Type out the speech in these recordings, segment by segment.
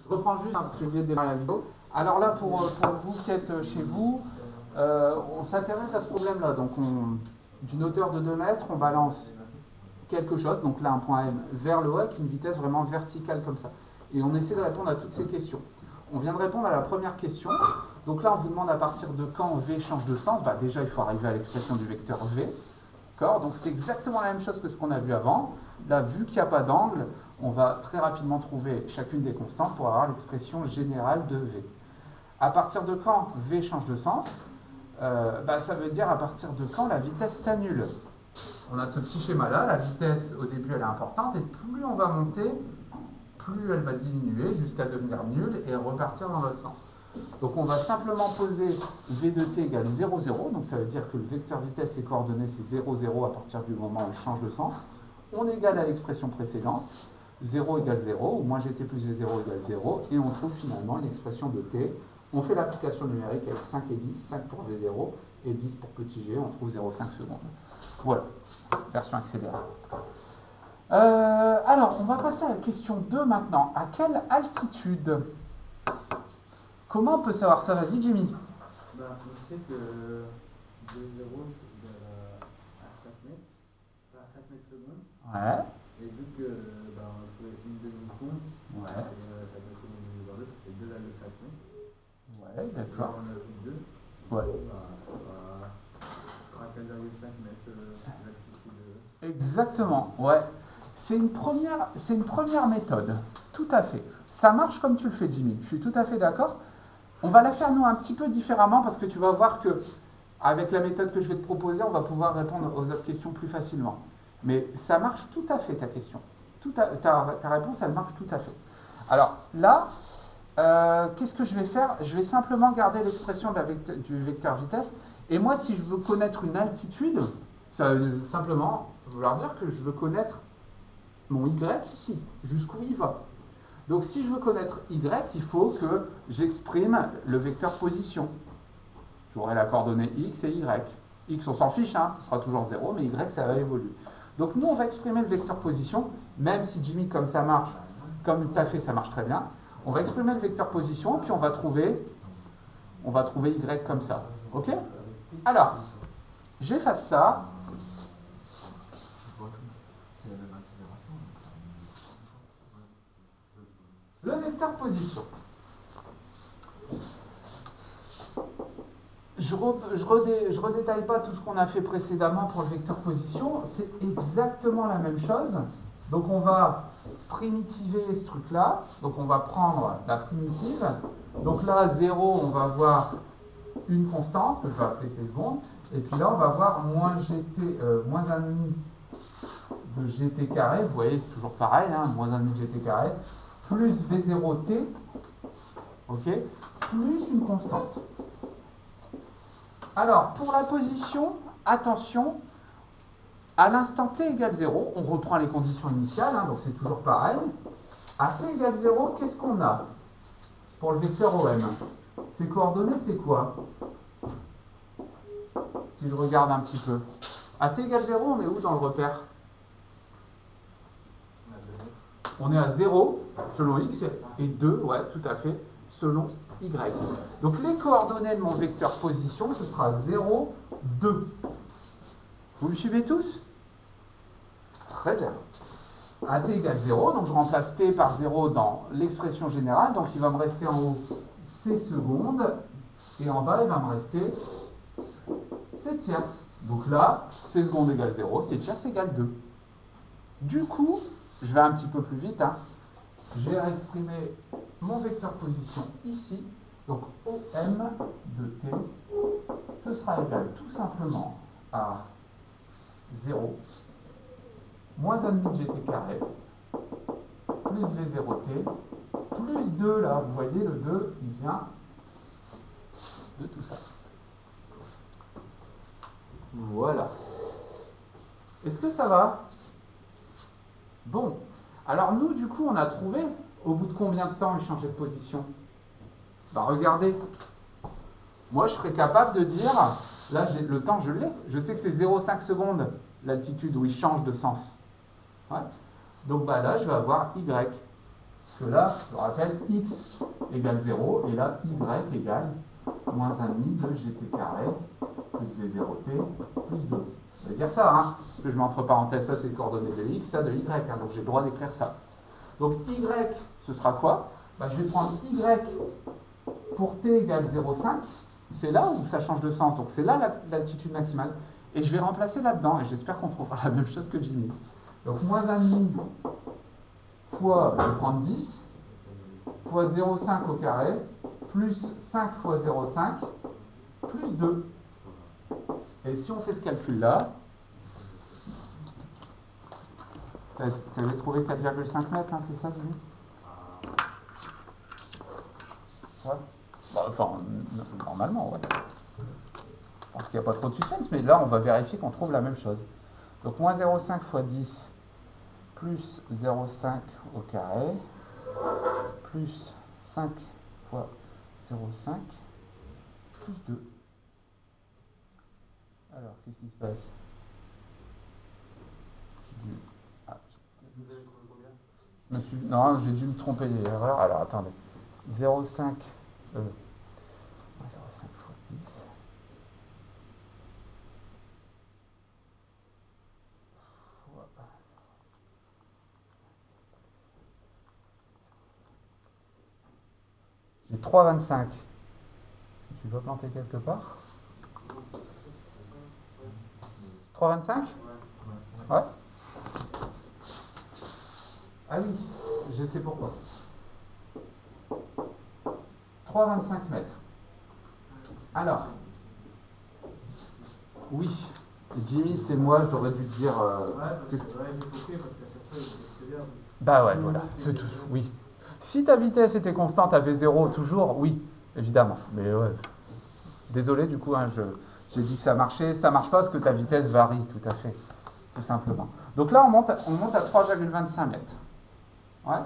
Je reprends juste parce que je viens de démarrer la vidéo. Alors là, pour vous qui êtes chez vous, on s'intéresse à ce problème-là. Donc, d'une hauteur de 2 mètres, on balance quelque chose, donc là un point M, vers le haut avec une vitesse vraiment verticale comme ça. Et on essaie de répondre à toutes ces questions. On vient de répondre à la première question. Donc là, on vous demande à partir de quand V change de sens. Bah, déjà, il faut arriver à l'expression du vecteur V. D'accord ? Donc c'est exactement la même chose que ce qu'on a vu avant. Là, vu qu'il n'y a pas d'angle, on va très rapidement trouver chacune des constantes pour avoir l'expression générale de V. À partir de quand V change de sens, ça veut dire à partir de quand la vitesse s'annule. On a ce petit schéma-là, la vitesse au début elle est importante, et plus on va monter, plus elle va diminuer jusqu'à devenir nulle et repartir dans l'autre sens. Donc on va simplement poser V de t égale 0, 0, donc ça veut dire que le vecteur vitesse et coordonnées c'est 0, 0 à partir du moment où il change de sens. On égale à l'expression précédente, 0 égale 0, ou moins gt plus v0 égale 0, et on trouve finalement une expression de t. On fait l'application numérique avec 5 et 10, 5 pour v0 et 10 pour petit g, on trouve 0,5 secondes. Voilà, version accélérée. Alors, on va passer à la question 2 maintenant. À quelle altitude? Comment on peut savoir ça? Vas-y, Jimmy. On sait que v0 à 5 mètres, à 5 mètres secondes. Ouais. Et vu que on fait une demi-seconde, Ouais. et 5 mètres secondes divisé par 2, ça fait 2,5 mètres. Ouais, d'accord. On ajoute 2. Ouais. À 15,5 mètres l'altitude. Exactement, ouais. C'est une première méthode, tout à fait. Ça marche comme tu le fais, Jimmy, je suis tout à fait d'accord. On va la faire, nous, un petit peu différemment, parce que tu vas voir que avec la méthode que je vais te proposer, on va pouvoir répondre aux autres questions plus facilement. Mais ça marche tout à fait, ta question. Ta réponse, elle marche tout à fait. Alors, là, qu'est-ce que je vais faire? Je vais simplement garder l'expression du vecteur vitesse. Et moi, si je veux connaître une altitude, ça veut simplement vouloir dire que je veux connaître mon y ici, jusqu'où il va. Donc si je veux connaître y, il faut que j'exprime le vecteur position. J'aurai la coordonnée x et y. X, on s'en fiche, ce sera toujours 0, mais y, ça va évoluer. Donc nous, on va exprimer le vecteur position, même si Jimmy, comme ça marche, comme tu as fait, ça marche très bien. On va exprimer le vecteur position, puis on va trouver y comme ça. Ok? Alors, j'efface ça. Le vecteur position. Je redétaille pas tout ce qu'on a fait précédemment pour le vecteur position. C'est exactement la même chose. Donc on va primitiver ce truc-là. Donc on va prendre la primitive. Donc là, 0, on va avoir une constante, que je vais appeler c secondes. Et puis là, on va avoir moins 1,5 de gt carré. Vous voyez, c'est toujours pareil, moins 1,5 de gt carré. Plus V0t, ok, plus une constante. Alors, pour la position, attention, à l'instant t égale 0, on reprend les conditions initiales, donc c'est toujours pareil. À t égale 0, qu'est-ce qu'on a pour le vecteur OM? Ses coordonnées, c'est quoi? Si je regarde un petit peu. À t égale 0, on est où dans le repère? On est à 0 selon x et 2, ouais, tout à fait, selon y. Donc les coordonnées de mon vecteur position, ce sera 0, 2. Vous me suivez tous? Très bien. À t égale 0, donc je remplace t par 0 dans l'expression générale, donc il va me rester en haut c secondes, et en bas il va me rester c tierces. Donc là, c secondes égale 0, c tierces égale 2. Du coup, je vais un petit peu plus vite. Je vais réexprimer mon vecteur position ici. Donc OM de t, ce sera égal tout simplement à 0, moins 1,5 gt carré, plus V0t, plus 2, là, vous voyez, le 2, il vient de tout ça. Voilà. Est-ce que ça va? Bon, alors nous, du coup, on a trouvé au bout de combien de temps il changeait de position? Regardez, moi je serais capable de dire, là le temps je l'ai, je sais que c'est 0,5 secondes l'altitude où il change de sens. Ouais. Donc là je vais avoir y. Puisque là, je rappelle, x égale 0, et là, y égale moins 1,5 de gt carré plus v0t plus 2. Ça veut dire ça, hein, parce que je mets entre parenthèses, ça c'est les coordonnées de x, ça de y, hein, donc j'ai le droit d'écrire ça. Donc y, ce sera quoi? Je vais prendre y pour t égale 0,5, c'est là où ça change de sens, donc c'est là l'altitude maximale, et je vais remplacer là-dedans, et j'espère qu'on trouvera la même chose que Jimmy. Donc moins 1,5 fois, je vais prendre 10, fois 0,5 au carré, plus 5 fois 0,5, plus 2. Et si on fait ce calcul-là, tu avais trouvé 4,5 mètres, hein, c'est ça, Jimmy? Ouais. Bon, enfin, normalement, ouais. Je pense qu'il n'y a pas trop de suspense, mais là, on va vérifier qu'on trouve la même chose. Donc, moins 0,5 fois 10, plus 0,5 au carré, plus 5 fois 0,5, plus 2. Alors, qu'est-ce qui se passe? J'ai dû... Ah, non, j'ai dû me tromper l'erreur. Alors, attendez. 0,5 0,5 fois 10. J'ai 3,25. Je ne suis pas planté quelque part. 3,25 ? Ouais. Ah oui, je sais pourquoi. 3,25 mètres. Alors, oui, Jimmy, c'est moi, j'aurais dû te dire... Bah ouais, voilà, c'est tout, oui. Si ta vitesse était constante à V0 toujours, oui, évidemment. Mais ouais, désolé du coup, hein, j'ai dit que ça marchait. Ça marche pas parce que ta vitesse varie, tout à fait, tout simplement. Donc là, on monte à 3,25 mètres. Ouais.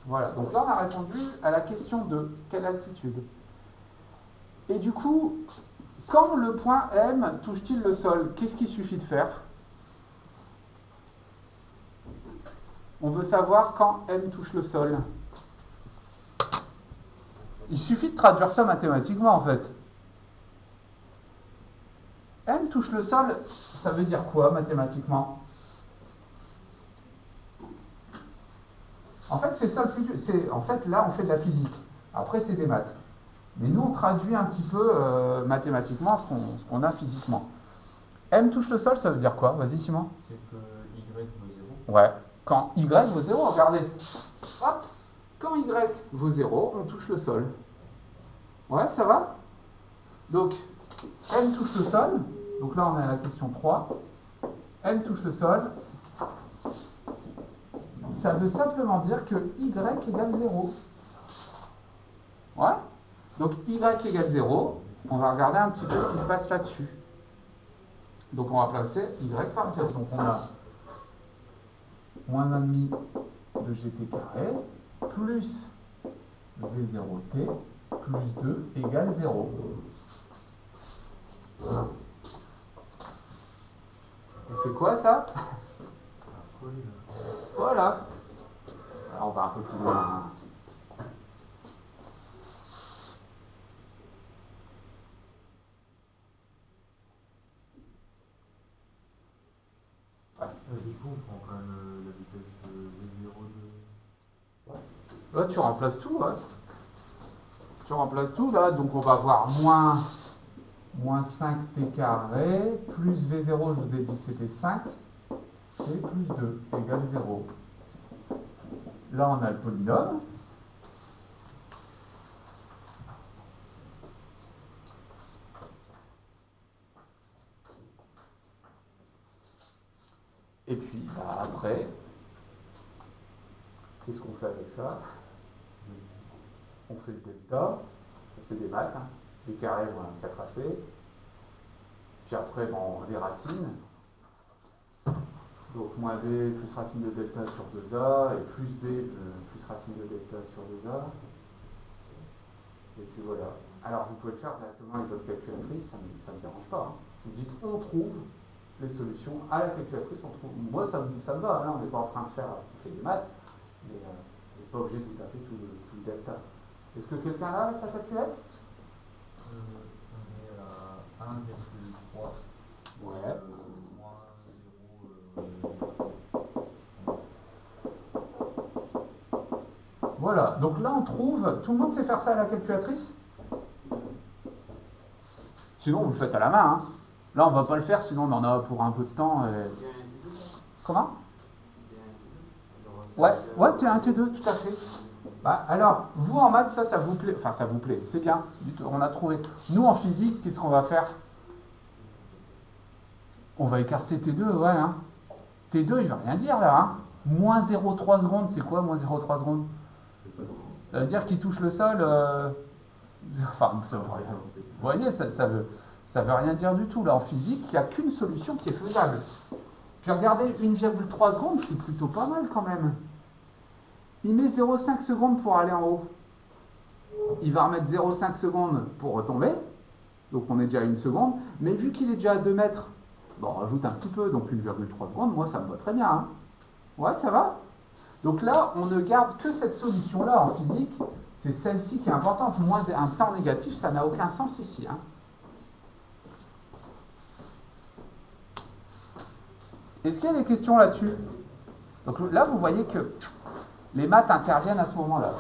Voilà, donc là, on a répondu à la question de quelle altitude. Et du coup, quand le point M touche-t-il le sol, qu'est-ce qu'il suffit de faire? On veut savoir quand M touche le sol. Il suffit de traduire ça mathématiquement, en fait. M touche le sol, ça veut dire quoi, mathématiquement? En fait, c'est ça le plus... En fait, là, on fait de la physique. Après, c'est des maths. Mais nous, on traduit un petit peu mathématiquement ce qu'on a physiquement. M touche le sol, ça veut dire quoi? Vas-y, Simon. C'est que Y vaut 0. Ouais. Quand Y vaut 0, regardez. Hop. Quand Y vaut 0, on touche le sol. Ouais, ça va? Donc, M touche le sol. Donc là, on est à la question 3. M touche le sol. Ça veut simplement dire que Y égale 0. Ouais? Donc, Y égale 0. On va regarder un petit peu ce qui se passe là-dessus. Donc, on va placer Y par 0. Donc, on a moins 1,5 de gt carré plus V0t plus 2 égale 0. Et c'est quoi ça? Voilà. Alors, on va un peu plus loin. Du coup, on prend quand même la vitesse V0 de... Là, tu remplaces tout, ouais. Tu remplaces tout, là. Donc, on va avoir moins 5t carré, plus V0, je vous ai dit que c'était 5, et plus 2, égale 0. Là, on a le polynôme. Et puis, après, qu'est-ce qu'on fait avec ça? On fait le delta, c'est des maths, hein. Les carrés vont un 4ac. Puis après, bon, les racines. Donc, moins b plus racine de delta sur 2a, et plus b plus racine de delta sur 2a. Et puis voilà. Alors, vous pouvez le faire directement avec votre calculatrice, ça ne me dérange pas. Hein. Vous dites, on trouve les solutions à la calculatrice. On trouve... Moi, ça me va, hein. On n'est pas en train de faire... On fait des maths, mais n'êtes pas obligé de taper tout le delta. Est-ce que quelqu'un là avec sa calculette? On est à 1,3. Ouais. Voilà, donc là on trouve, tout le monde sait faire ça à la calculatrice? Sinon vous le faites à la main, hein. Là on va pas le faire, sinon on en a pour un peu de temps. Comment? Ouais, T1, T2, tout à fait. Bah, alors, vous en maths, ça vous plaît, enfin ça vous plaît, c'est bien, on a trouvé. Nous en physique, qu'est-ce qu'on va faire? On va écarter T2, ouais, hein. T2, il va rien dire là, hein. Moins 0,3 secondes, c'est quoi moins 0,3 secondes? Ça veut dire qu'il touche le sol, enfin, ça veut rien. Vous voyez, ça veut rien dire du tout. Là, en physique, il n'y a qu'une solution qui est faisable. Puis regardez, 1,3 secondes, c'est plutôt pas mal quand même. Il met 0,5 secondes pour aller en haut. Il va remettre 0,5 secondes pour retomber. Donc on est déjà à 1 seconde. Mais vu qu'il est déjà à 2 mètres, bon, on rajoute un petit peu, donc 1,3 secondes. Moi, ça me va très bien. Hein. Ouais, ça va? Donc là, on ne garde que cette solution-là en physique. C'est celle-ci qui est importante. Moins un temps négatif, ça n'a aucun sens ici. Hein. Est-ce qu'il y a des questions là-dessus? Donc là, vous voyez que les maths interviennent à ce moment-là.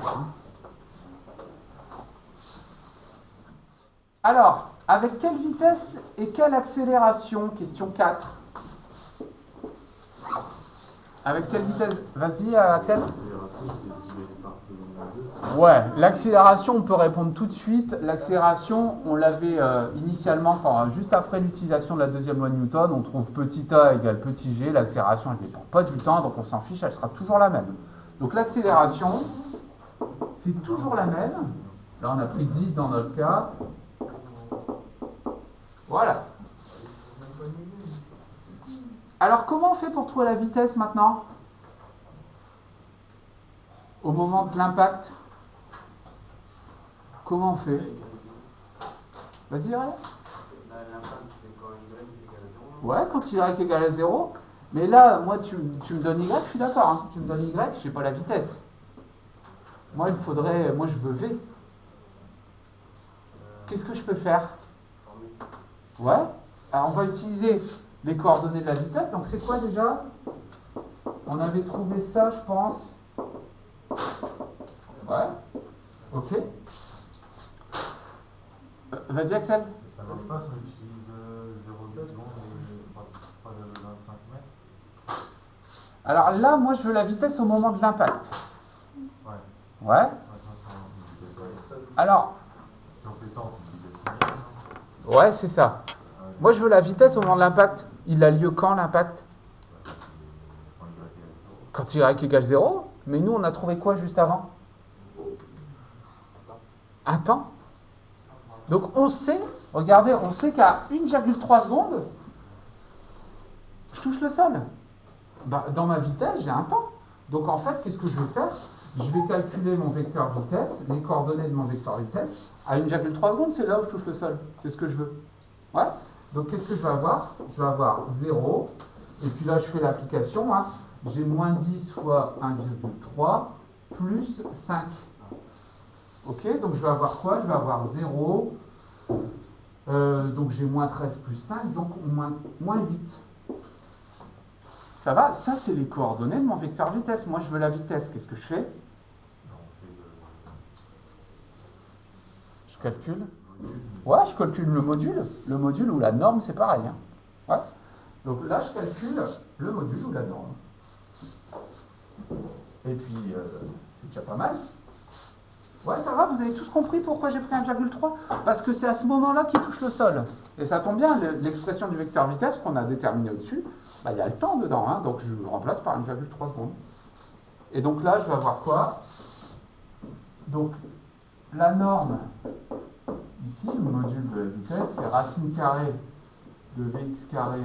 Alors, avec quelle vitesse et quelle accélération? Question 4. Avec quelle vitesse? Vas-y, Axel. Ouais, l'accélération, on peut répondre tout de suite. L'accélération, on l'avait initialement, juste après l'utilisation de la deuxième loi de Newton, on trouve petit a égale petit g. L'accélération, elle ne dépend pas du temps, donc on s'en fiche, elle sera toujours la même. Donc l'accélération, c'est toujours la même. Là, on a pris 10 dans notre cas. Voilà. Alors, comment on fait pour trouver la vitesse maintenant? Au moment de l'impact? Comment on fait? Vas-y, Ariel. Ouais, quand y est égal à 0. Mais là, moi, tu me donnes y, je suis d'accord. Hein. Tu me donnes y, je n'ai pas la vitesse. Moi, il me faudrait... Moi, je veux v. Qu'est-ce que je peux faire? Ouais. Alors, on va utiliser les coordonnées de la vitesse. Donc, c'est quoi déjà? On avait trouvé ça, je pense. Ouais. Ok. Vas-y, Axel. Ça ne marche pas si on utilise 0,10 secondes et 3,25 mètres. Alors là, moi, je veux la vitesse au moment de l'impact. Ouais. Ouais. Alors. Si on fait ça, on fait une vitesse moyenne. Ouais, c'est ça. Moi, je veux la vitesse au moment de l'impact. Il a lieu quand, l'impact? Quand y égale 0. Mais nous, on a trouvé quoi juste avant? Un temps. Donc, on sait, regardez, on sait qu'à 1,3 secondes, je touche le sol. Bah, dans ma vitesse, j'ai un temps. Donc, en fait, qu'est-ce que je vais faire? Je vais calculer mon vecteur vitesse, les coordonnées de mon vecteur vitesse. À 1,3 secondes, c'est là où je touche le sol. C'est ce que je veux. Ouais. Donc, qu'est-ce que je vais avoir? Je vais avoir 0. Et puis là, je fais l'application. Hein. J'ai moins 10 fois 1,3 plus 5. Ok, donc je vais avoir quoi? Je vais avoir 0. Donc j'ai moins 13 plus 5, donc moins 8. Ça va? Ça, c'est les coordonnées de mon vecteur vitesse. Moi, je veux la vitesse. Qu'est-ce que je fais? Je calcule. Ouais, je calcule le module. Le module ou la norme, c'est pareil. Hein. Ouais. Donc là, je calcule le module ou la norme. Et puis, c'est déjà pas mal. Ouais, ça va, vous avez tous compris pourquoi j'ai pris 1,3? Parce que c'est à ce moment-là qu'il touche le sol. Et ça tombe bien, l'expression du vecteur vitesse qu'on a déterminé au-dessus, bah, il y a le temps dedans, hein, donc je le remplace par 1,3 secondes. Et donc là, je vais avoir quoi? Donc, la norme, ici, le module de la vitesse, c'est racine carrée de Vx carré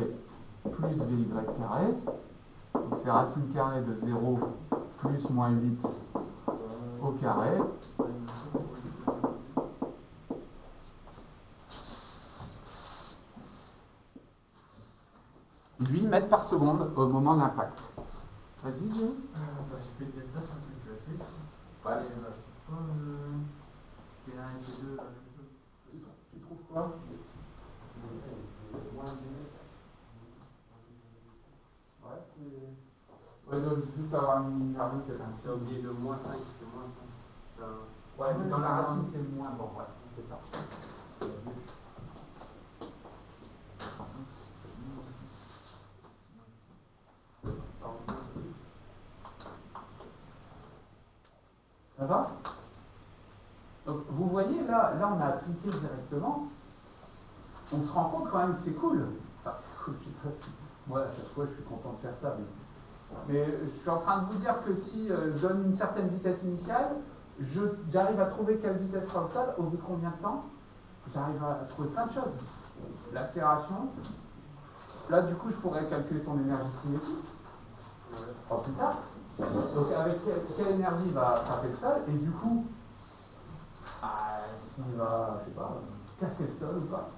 plus Vy carré. Donc c'est racine carrée de 0 plus moins 8 au carré. Lui, mètres par seconde au moment de l'impact. Vas-y, Jay. J'ai fait le delta sur la calculatrice. peut avoir une minimum que C'est oublié le moins 5, c'est moins 5. Ouais, mais dans la racine, c'est moins bon, ouais, c'est ça. Ça va? Donc, vous voyez, là, on a appliqué directement. On se rend compte quand même que c'est cool. Enfin, c'est cool, je sais pas si... Moi, à chaque fois, je suis content de faire ça. Mais je suis en train de vous dire que si je donne une certaine vitesse initiale, j'arrive à trouver quelle vitesse sera au sol, au bout de combien de temps? J'arrive à trouver plein de choses. L'accélération. Là, du coup, je pourrais calculer son énergie cinétique. Plus tard. Donc, avec quelle énergie il va frapper le sol, et du coup, s'il va, je sais pas, casser le sol ou pas.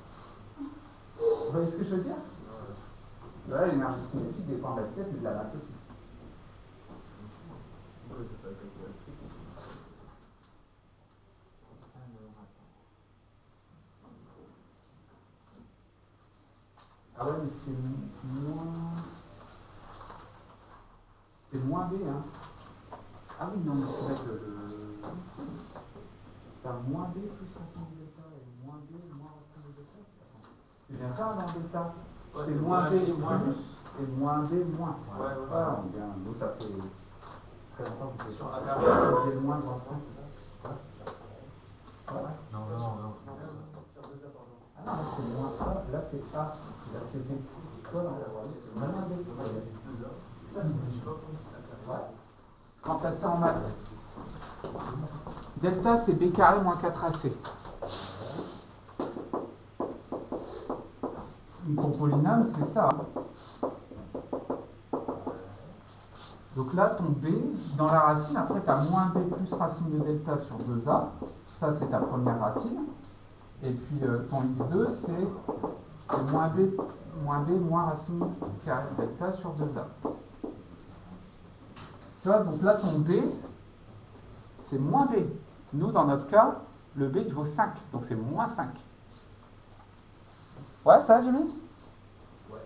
Vous voyez ce que je veux dire? Là, l'énergie cinétique dépend de la vitesse et de la masse aussi. Ah ouais, mais c'est moins B, hein. Ah oui, non, mais c'est vrai que t'as moins B plus racine de delta et moins B moins racine de delta. C'est bien ça dans delta. Ouais, c'est moins B plus et moins B moins. Ouais, Ah, bien, nous ça fait très longtemps que sur la période. j'ai le moins dans 5. Ouais. Non. Ah non, c'est moins A, là c'est A, là c'est B. Quoi dans la voie? C'est moins B. Ouais. Quand t'as ça en maths. Delta c'est B carré moins 4AC. Ton polynôme c'est ça. Donc là ton B, dans la racine, après tu as moins B plus racine de delta sur 2A. Ça c'est ta première racine. Et puis ton x2 c'est moins B moins racine carré de delta sur 2A. Tu vois, donc là, ton B, c'est moins B. Nous, dans notre cas, le B, il vaut 5. Donc, c'est moins 5. Ouais, ça, Jimmy? Ouais.